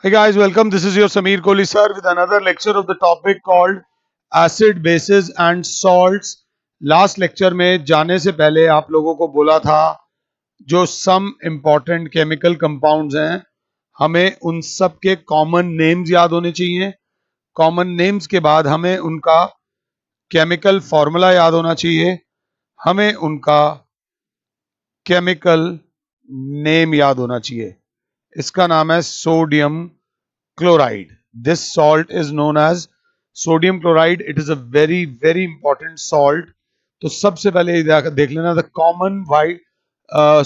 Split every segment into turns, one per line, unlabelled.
Hey guys, welcome. This is your Sameer Kohli sir with another lecture of the topic called acid, bases and salts. Last lecture में जाने से पहले आप लोगों को बोला था जो सम इम्पॉर्टेंट केमिकल कंपाउंड्स हैं हमें उन सब के कॉमन नेम्स याद होने चाहिए। कॉमन नेम्स के बाद हमें उनका केमिकल फॉर्मूला याद होना चाहिए। हमें उनका केमिकल नेम याद होना चाहिए। इसका नाम है sodium chloride. This salt is known as sodium chloride. It is a very important salt. तो सबसे पहले देख लेना the common white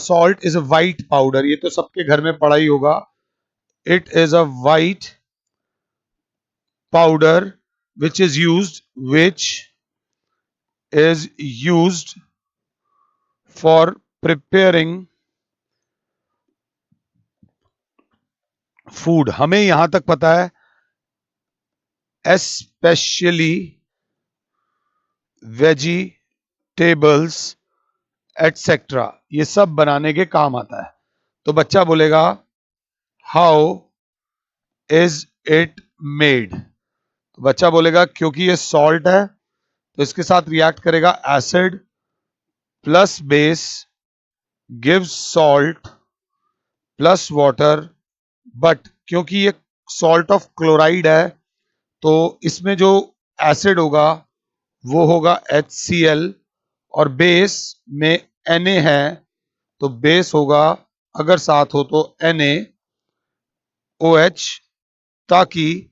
salt is a white powder. ये तो सबके घर में पड़ा ही होगा। It is a white powder which is used for preparing food। हमें यहां तक पता है especially vegetables एटसेट्रा ये सब बनाने के काम आता है। तो बच्चा बोलेगा हाउ इज इट मेड। तो बच्चा बोलेगा क्योंकि ये सॉल्ट है तो इसके साथ रिएक्ट करेगा acid plus base gives salt plus water. But क्योंकि ये सॉल्ट ऑफ क्लोराइड है तो इसमें जो एसिड होगा वो होगा HCl और बेस में Na है तो बेस होगा अगर साथ हो तो NaOH, ताकि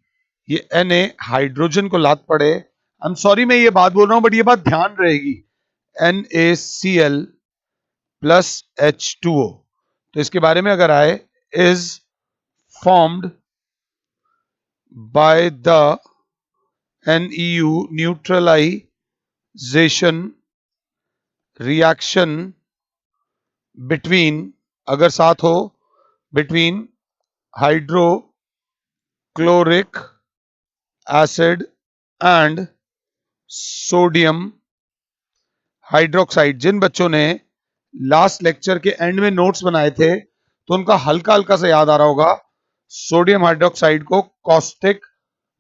ये Na हाइड्रोजन को लात पड़े। आई एम सॉरी मैं ये बात बोल रहा हूं बट ये बात ध्यान रहेगी। NaCl plus H2O। तो इसके बारे में अगर आए is formed by the NEU neutralization reaction between, अगर साथ हो between hydrochloric acid and sodium hydroxide. जिन बच्चों ने लास्ट लेक्चर के एंड में नोट्स बनाए थे तो उनका हल्का हल्का सा याद आ रहा होगा। सोडियम हाइड्रोक्साइड को कॉस्टिक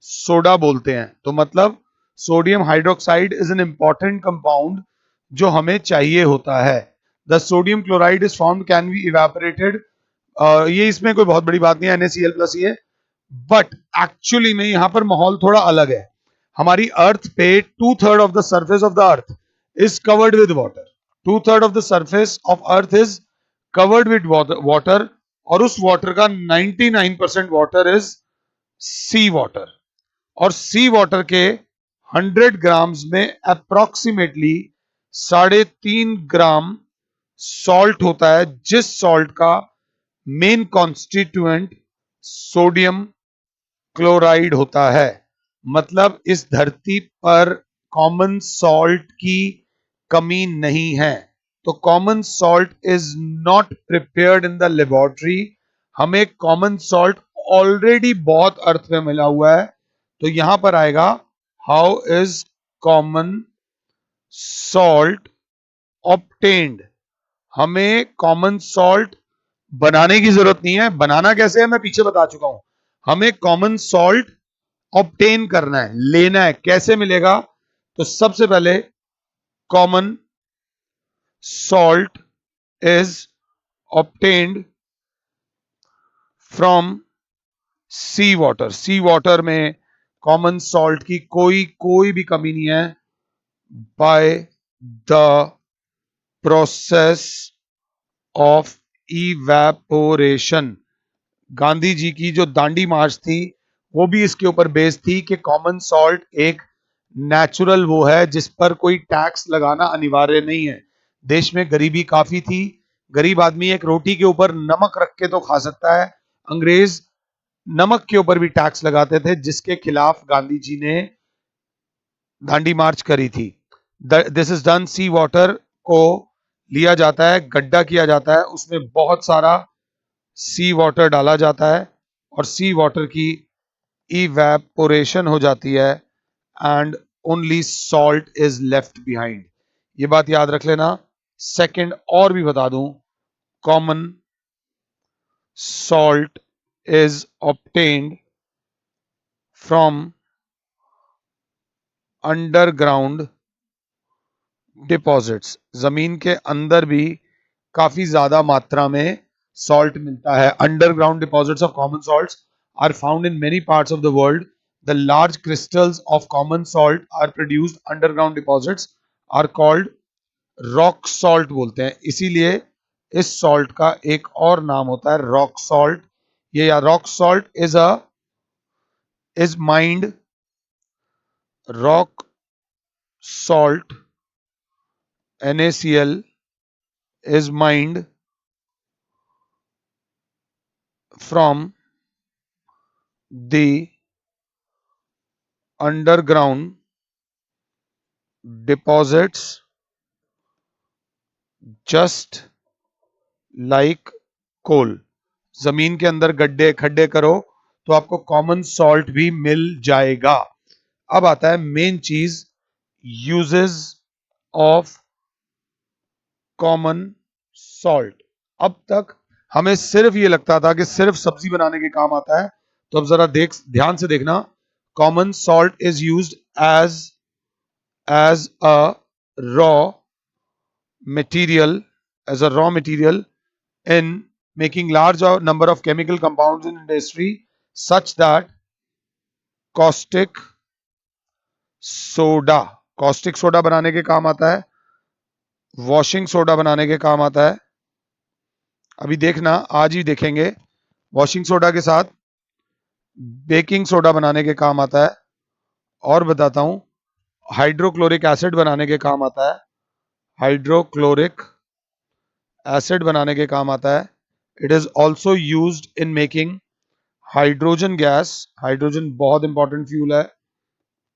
सोडा बोलते हैं। तो मतलब sodium hydroxide is an important compound जो हमें चाहिए होता है। The sodium chloride is formed can be evaporated. ये इसमें कोई बहुत बड़ी बात नहीं है, NaCl प्लस ये। बट एक्चुअली में यहां पर माहौल थोड़ा अलग है। हमारी अर्थ पे 2/3 of the surface of the earth is covered with water। 2/3 of the surface of earth is covered with water और उस वाटर का 99% वाटर इज सी वाटर। और सी वाटर के 100 ग्राम्स में अप्रोक्सीमेटली 3.5 ग्राम सॉल्ट होता है, जिस सॉल्ट का मेन कॉन्स्टिट्यूएंट सोडियम क्लोराइड होता है। मतलब इस धरती पर कॉमन सॉल्ट की कमी नहीं है। तो common salt is not prepared in the laboratory. हमें कॉमन सॉल्ट ऑलरेडी बहुत अर्थ में मिला हुआ है। तो यहां पर आएगा how is common salt obtained. हमें कॉमन सॉल्ट बनाने की जरूरत नहीं है। बनाना कैसे है मैं पीछे बता चुका हूं। हमें कॉमन सॉल्ट ऑब्टेन करना है, लेना है। कैसे मिलेगा? तो सबसे पहले common salt is obtained from sea water. Sea water में कॉमन सॉल्ट की कोई भी कमी नहीं है। By the process of evaporation. Gandhi ji की जो दांडी मार्च थी वो भी इसके ऊपर बेस्ड थी कि कॉमन सॉल्ट एक नेचुरल वो है जिस पर कोई टैक्स लगाना अनिवार्य नहीं है। देश में गरीबी काफी थी। गरीब आदमी एक रोटी के ऊपर नमक रख के तो खा सकता है। अंग्रेज नमक के ऊपर भी टैक्स लगाते थे, जिसके खिलाफ गांधी जी ने दांडी मार्च करी थी। This is done. Sea water को लिया जाता है, गड्ढा किया जाता है, उसमें बहुत सारा सी वाटर डाला जाता है और सी वाटर की इवेपोरेशन हो जाती है and only salt is left behind. ये बात याद रख लेना। सेकंड और भी बता दूं, common salt is obtained from underground deposits, जमीन के अंदर भी काफी ज्यादा मात्रा में सॉल्ट मिलता है। Underground deposits of common salts are found in many parts of the world. The large crystals of common salt are produced underground deposits are called rock salt बोलते हैं। इसीलिए इस सॉल्ट का एक और नाम होता है रॉक सॉल्ट। ये या rock salt is mind rock salt NaCl is mined from the underground deposits just like coal। जमीन के अंदर गड्ढे खड्डे करो तो आपको कॉमन सॉल्ट भी मिल जाएगा। अब आता है मेन चीज, यूजेस ऑफ कॉमन सॉल्ट। अब तक हमें सिर्फ ये लगता था कि सिर्फ सब्जी बनाने के काम आता है, तो अब जरा ध्यान से देखना। Common salt is used as a raw material as a raw material in making large number of chemical compounds in industry such that caustic soda बनाने के काम आता है, वॉशिंग सोडा बनाने के काम आता है। अभी देखना, आज ही देखेंगे। वॉशिंग सोडा के साथ बेकिंग सोडा बनाने के काम आता है। और बताता हूं, हाइड्रोक्लोरिक एसिड बनाने के काम आता है। हाइड्रोक्लोरिक एसिड बनाने के काम आता है। It is also used in making hydrogen gas. Hydrogen बहुत इंपॉर्टेंट फ्यूल है।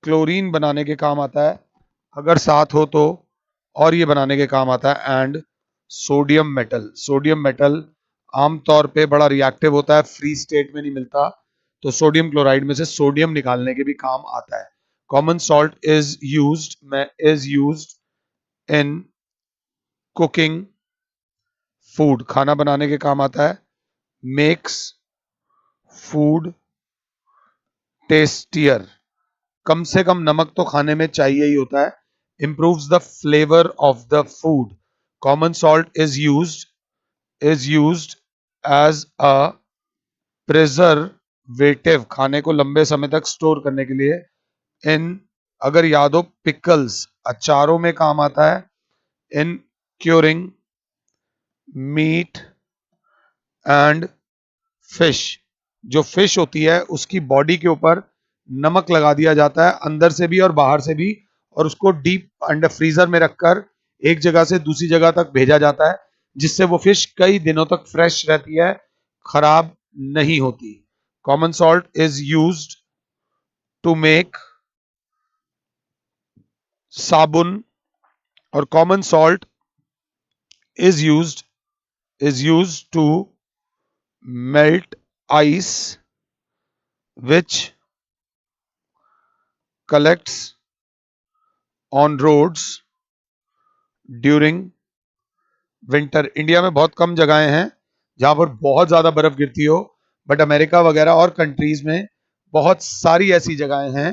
क्लोरीन बनाने के काम आता है अगर साथ हो तो, और ये बनाने के काम आता है। And sodium metal. Sodium metal आमतौर पे बड़ा रिएक्टिव होता है, फ्री स्टेट में नहीं मिलता, तो सोडियम क्लोराइड में से सोडियम निकालने के भी काम आता है। Common salt is used in cooking food. खाना बनाने के काम आता है। Makes food tastier. कम से कम नमक तो खाने में चाहिए ही होता है। improves the flavor of the food। common salt is used as a preservative। खाने को लंबे समय तक स्टोर करने के लिए। इन अगर याद हो, पिकल्स अचारों में काम आता है। In curing meat and fish. जो फिश होती है उसकी बॉडी के ऊपर नमक लगा दिया जाता है, अंदर से भी और बाहर से भी, और उसको डीप अंडर फ्रीजर में रखकर एक जगह से दूसरी जगह तक भेजा जाता है, जिससे वो फिश कई दिनों तक फ्रेश रहती है, खराब नहीं होती। Common salt is used to make साबुन। और common salt is used to melt ice which collects on roads during winter। India में बहुत कम जगहें हैं जहां पर बहुत ज्यादा बर्फ गिरती हो, बट अमेरिका वगैरह और कंट्रीज में बहुत सारी ऐसी जगहें हैं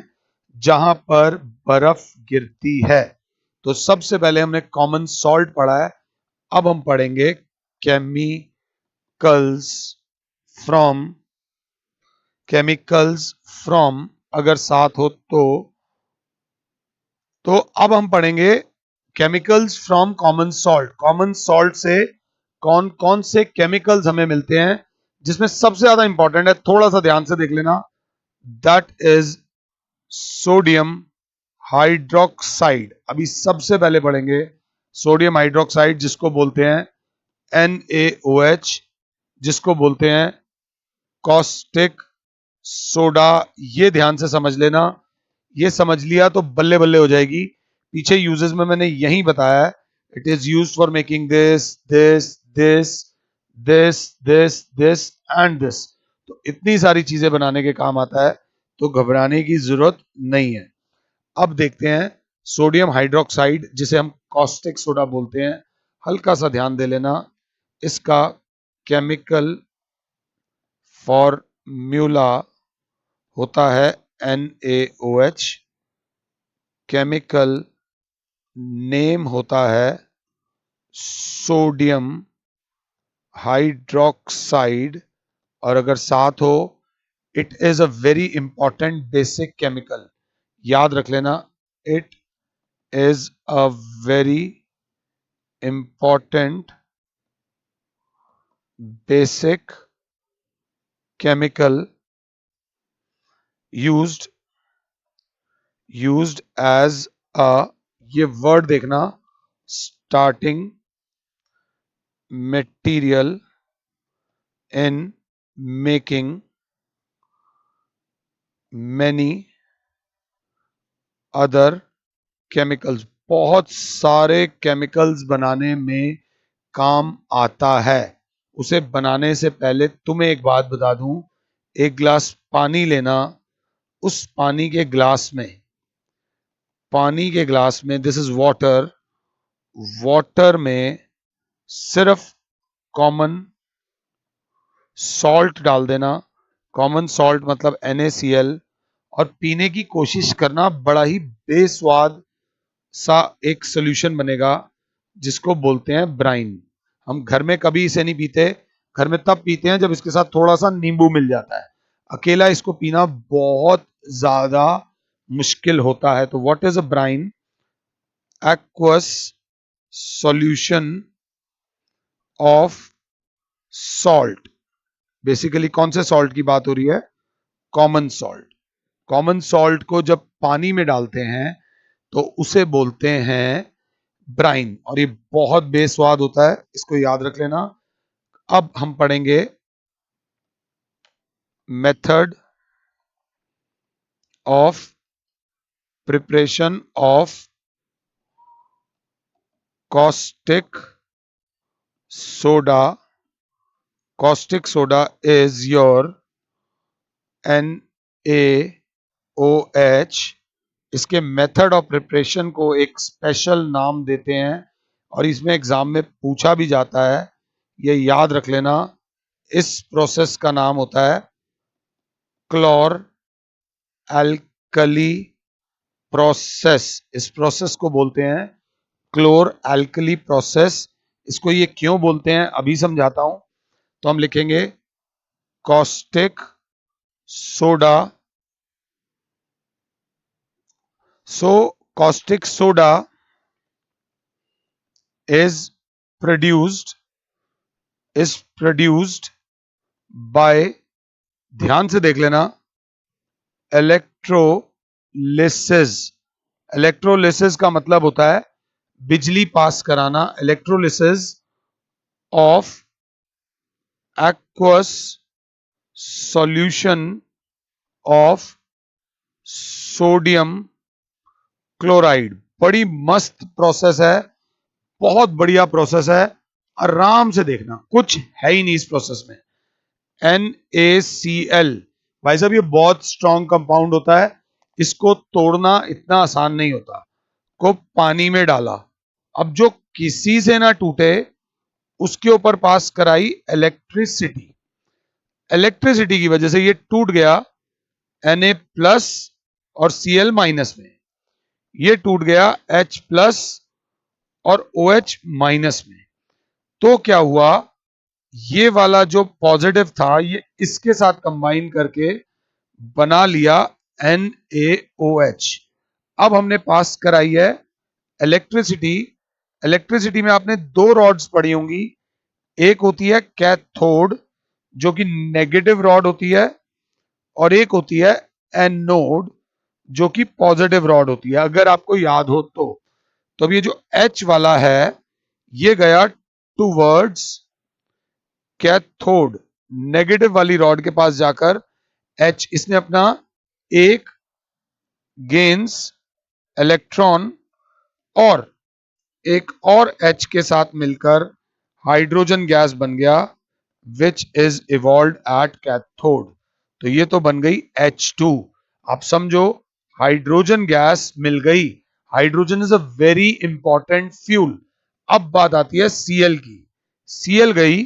जहां पर बर्फ गिरती है। तो सबसे पहले हमने कॉमन सॉल्ट पढ़ा है। अब हम पढ़ेंगे केमिकल्स फ्रॉम। केमिकल्स फ्रॉम अगर साथ हो तो अब हम पढ़ेंगे chemicals from common salt. Common salt से कौन कौन से केमिकल्स हमें मिलते हैं, जिसमें सबसे ज्यादा इंपॉर्टेंट है, थोड़ा सा ध्यान से देख लेना, दैट इज सोडियम हाइड्रोक्साइड। अभी सबसे पहले पढ़ेंगे सोडियम हाइड्रोक्साइड, जिसको बोलते हैं NaOH, जिसको बोलते हैं कॉस्टिक सोडा। ये ध्यान से समझ लेना, ये समझ लिया तो बल्ले बल्ले हो जाएगी। पीछे यूजेस में मैंने यही बताया है। It is used for making this this this this this this and this. तो इतनी सारी चीजें बनाने के काम आता है, तो घबराने की जरूरत नहीं है। अब देखते हैं सोडियम हाइड्रोक्साइड, जिसे हम कॉस्टिक सोडा बोलते हैं। हल्का सा ध्यान दे लेना, इसका केमिकल फॉर्मूला होता है NaOH, केमिकल नेम होता है सोडियम हाइड्रोक्साइड, और अगर साथ हो it is a very important basic chemical. याद रख लेना, it is a very important basic chemical used used as a, ये वर्ड देखना, starting material in making many other chemicals. बहुत सारे केमिकल्स बनाने में काम आता है। उसे बनाने से पहले तुम्हें एक बात बता दूं, एक गिलास पानी लेना, उस पानी के गिलास में दिस इज वाटर, वाटर में सिर्फ कॉमन सॉल्ट डाल देना। कॉमन सॉल्ट मतलब NaCl, और पीने की कोशिश करना, बड़ा ही बेस्वाद सा एक सोल्यूशन बनेगा जिसको बोलते हैं ब्राइन। हम घर में कभी इसे नहीं पीते, घर में तब पीते हैं जब इसके साथ थोड़ा सा नींबू मिल जाता है। अकेला इसको पीना बहुत ज्यादा मुश्किल होता है। तो what is a brine? Aqueous solution of salt. Basically कौन से सॉल्ट की बात हो रही है? Common salt. कॉमन सॉल्ट को जब पानी में डालते हैं तो उसे बोलते हैं ब्राइन, और ये बहुत बेस्वाद होता है, इसको याद रख लेना। अब हम पढ़ेंगे method of preparation of caustic soda. Caustic soda is your NaOH। इसके मेथड ऑफ प्रिपरेशन को एक स्पेशल नाम देते हैं, और इसमें एग्जाम में पूछा भी जाता है, ये याद रख लेना। इस प्रोसेस का नाम होता है क्लोर एल्कली प्रोसेस। इस प्रोसेस को बोलते हैं क्लोर एल्कली प्रोसेस। इसको ये क्यों बोलते हैं अभी समझाता हूं। तो हम लिखेंगे caustic soda. So caustic soda is produced by, ध्यान से देख लेना, इलेक्ट्रोलिसिस। इलेक्ट्रोलिसिस का मतलब होता है बिजली पास कराना। Electrolysis of aqueous solution of sodium chloride. बड़ी मस्त प्रोसेस है, बहुत बढ़िया प्रोसेस है, आराम से देखना, कुछ है ही नहीं इस प्रोसेस में। NaCl, भाई साहब ये बहुत स्ट्रॉन्ग कंपाउंड होता है, इसको तोड़ना इतना आसान नहीं होता। को पानी में डाला, अब जो किसी से ना टूटे उसके ऊपर पास कराई इलेक्ट्रिसिटी। इलेक्ट्रिसिटी की वजह से ये टूट गया Na प्लस और Cl माइनस में, ये टूट गया H प्लस और OH माइनस में। तो क्या हुआ, ये वाला जो पॉजिटिव था ये इसके साथ कंबाइन करके बना लिया NaOH। अब हमने पास कराई है इलेक्ट्रिसिटी। इलेक्ट्रिसिटी में आपने दो रॉड्स पढ़ी होंगी, एक होती है कैथोड जो कि नेगेटिव रॉड होती है, और एक होती है एनोड जो कि पॉजिटिव रॉड होती है, अगर आपको याद हो तो अब ये जो H वाला है ये गया टूवर्ड्स कैथोड, नेगेटिव वाली रॉड के पास जाकर H, इसने अपना एक गेन्स इलेक्ट्रॉन और एक और H के साथ मिलकर हाइड्रोजन गैस बन गया, which is evolve at cathode. तो ये तो बन गई H2। आप समझो हाइड्रोजन गैस मिल गई। Hydrogen is a very important fuel. अब बात आती है Cl की। Cl गई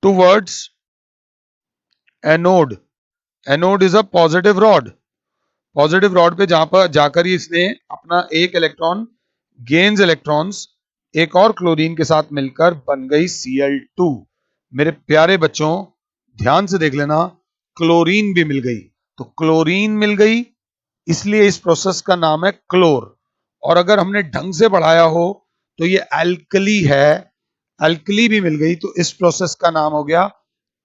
towards anode, anode is a positive rod, positive rod पे जहां पर जाकर ही इसने अपना एक इलेक्ट्रॉन गेन्स इलेक्ट्रॉन्स एक और क्लोरीन के साथ मिलकर बन गई Cl2। मेरे प्यारे बच्चों ध्यान से देख लेना, क्लोरीन भी मिल गई, तो क्लोरीन मिल गई इसलिए इस प्रोसेस का नाम है क्लोर। और अगर हमने ढंग से पढ़ाया हो तो ये एल्कली है, एल्कली भी मिल गई तो इस प्रोसेस का नाम हो गया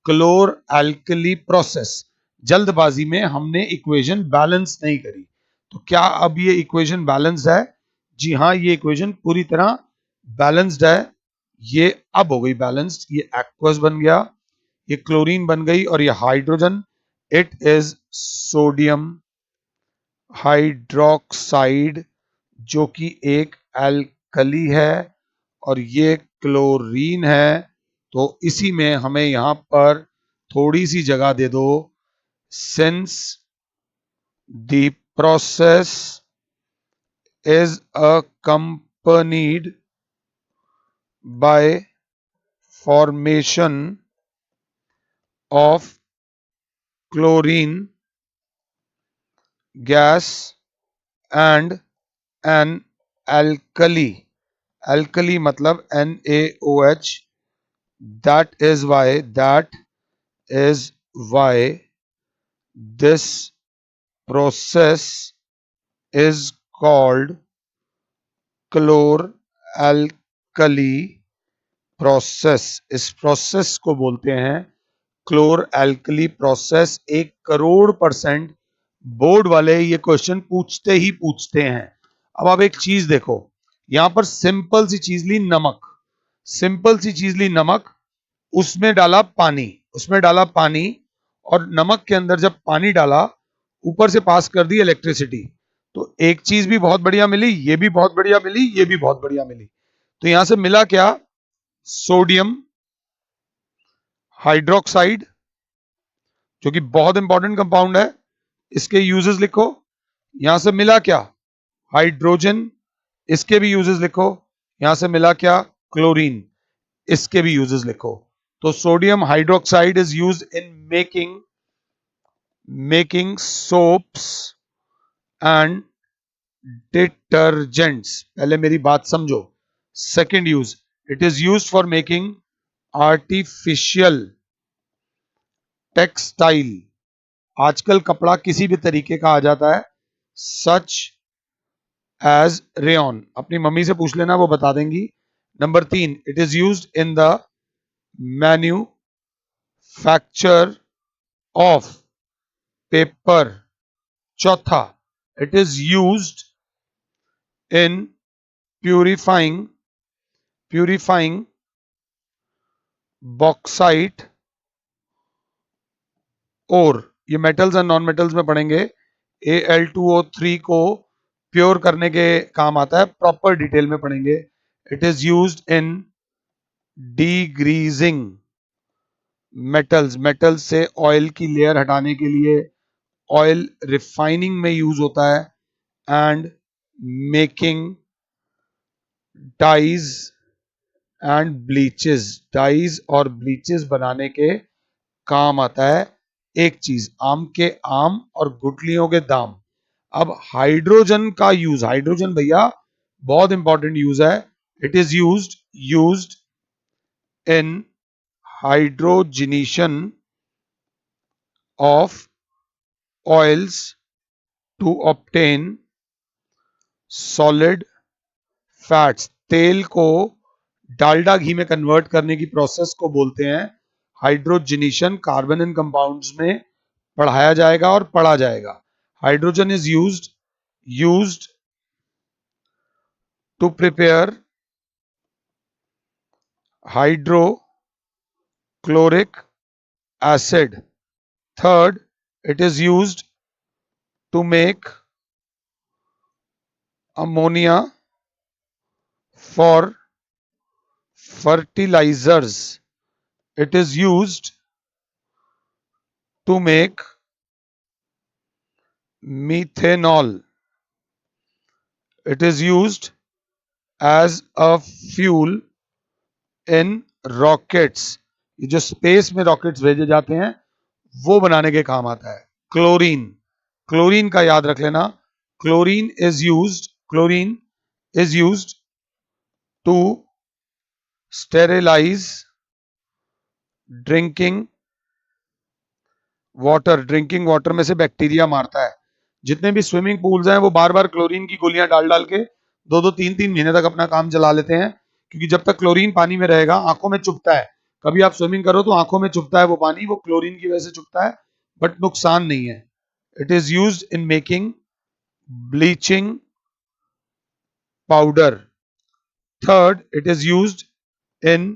क्लोर एल्कली प्रोसेस। जल्दबाजी में हमने इक्वेशन बैलेंस नहीं करी, तो क्या अब ये इक्वेशन बैलेंस्ड है? जी हाँ, ये इक्वेशन पूरी तरह बैलेंस्ड है। ये अब हो गई बैलेंस्ड, ये एक्वस बन गया, ये क्लोरीन बन गई और ये hydrogen, it is sodium hydroxide जो कि एक एल्कली है और ये क्लोरीन है। तो इसी में हमें यहां पर थोड़ी सी जगह दे दो, since the process is accompanied by formation of chlorine gas and an alkali, alkali मतलब NaOH, that is why this process is called chlor-alkali process. इस प्रोसेस को बोलते हैं क्लोर एल्कली प्रोसेस। 1 करोड़% बोर्ड वाले ये क्वेश्चन पूछते ही पूछते हैं। अब आप एक चीज देखो, यहां पर सिंपल सी चीज ली नमक, सिंपल सी चीज ली नमक, उसमें डाला पानी, उसमें डाला पानी और नमक के अंदर जब पानी डाला ऊपर से पास कर दी इलेक्ट्रिसिटी, तो एक चीज भी बहुत बढ़िया मिली, ये भी बहुत बढ़िया मिली, ये भी बहुत बढ़िया मिली। तो यहां से मिला क्या? सोडियम हाइड्रोक्साइड जो कि बहुत इंपॉर्टेंट कंपाउंड है, इसके यूजेस लिखो। यहां से मिला क्या? हाइड्रोजन, इसके भी यूजेस लिखो। यहां से मिला क्या? क्लोरीन, इसके भी यूजेस लिखो। तो sodium hydroxide is used in making soaps and detergents. पहले मेरी बात समझो। Second use, it is used for making artificial textile. आजकल कपड़ा किसी भी तरीके का आ जाता है, सच एज रेयन। अपनी मम्मी से पूछ लेना, वो बता देंगी। Number 3, it is used in the manufacture of paper. चौथा, it is used in purifying bauxite और ये मेटल्स एंड नॉन मेटल्स में पढ़ेंगे। Al2O3 को प्योर करने के काम आता है, प्रॉपर डिटेल में पढ़ेंगे। It is used in degreasing metals, metals से ऑयल की लेयर हटाने के लिए ऑयल रिफाइनिंग में यूज होता है। And making dyes and bleaches, dyes और ब्लीचेस बनाने के काम आता है। एक चीज, आम के आम और गुठलियों के दाम। अब हाइड्रोजन का यूज, हाइड्रोजन भैया बहुत इंपॉर्टेंट यूज है। It is used in hydrogenation of oils to obtain solid fats. तेल को डालडा घी में कन्वर्ट करने की प्रोसेस को बोलते हैं हाइड्रोजनेशन। कार्बन इन कंपाउंड्स में पढ़ाया जाएगा और पढ़ा जाएगा। Hydrogen is used to prepare hydrochloric acid. Third, it is used to make ammonia for fertilizers. It is used to make methanol. It is used as a fuel in rockets. ये जो space में rockets भेजे जाते हैं वो बनाने के काम आता है। क्लोरीन, क्लोरीन का याद रख लेना, chlorine is used to sterilise drinking water. Drinking water में से बैक्टीरिया मारता है। जितने भी स्विमिंग पूल्स हैं वो बार बार क्लोरीन की गोलियां डाल डाल के 2-2 3-3 महीने तक अपना काम चला लेते हैं, क्योंकि जब तक क्लोरीन पानी में रहेगा आंखों में चुभता है। कभी आप स्विमिंग करो तो आंखों में चुभता है वो पानी, वो क्लोरीन की वजह से चुभता है, बट नुकसान नहीं है। It is used in making bleaching powder. Third, it is used in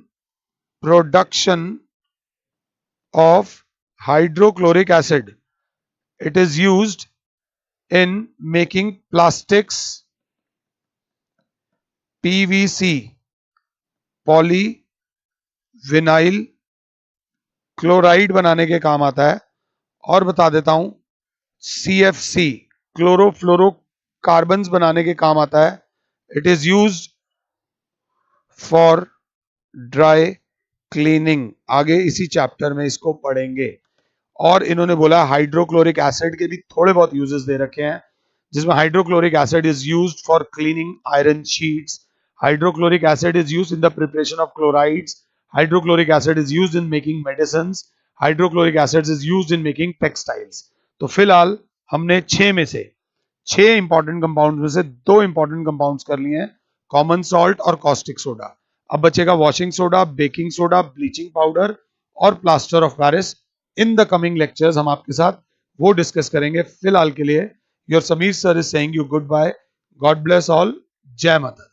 production of hydrochloric acid. It is used in making plastics, PVC, polyvinyl chloride बनाने के काम आता है। और बता देता हूं, CFC, क्लोरोफ्लोरोकार्बन्स बनाने के काम आता है। It is used for dry cleaning. आगे इसी चैप्टर में इसको पढ़ेंगे। और इन्होंने बोला हाइड्रोक्लोरिक एसिड के भी थोड़े बहुत यूजेस दे रखे हैं, जिसमें hydrochloric acid is used for cleaning iron sheets, hydrochloric acid is used in the preparation of chlorides, hydrochloric acid is used in making medicine, hydrochloric acid is used in making textiles. तो फिलहाल हमने 6 important compound में से 2 important compounds कर लिए हैं, common salt और caustic soda. अब बचेगा washing soda, baking soda, bleaching powder और plaster of Paris. In the coming lectures हम आपके साथ वो डिस्कस करेंगे। फिलहाल के लिए your Sameer sir is saying you goodbye, God bless all, जय माता।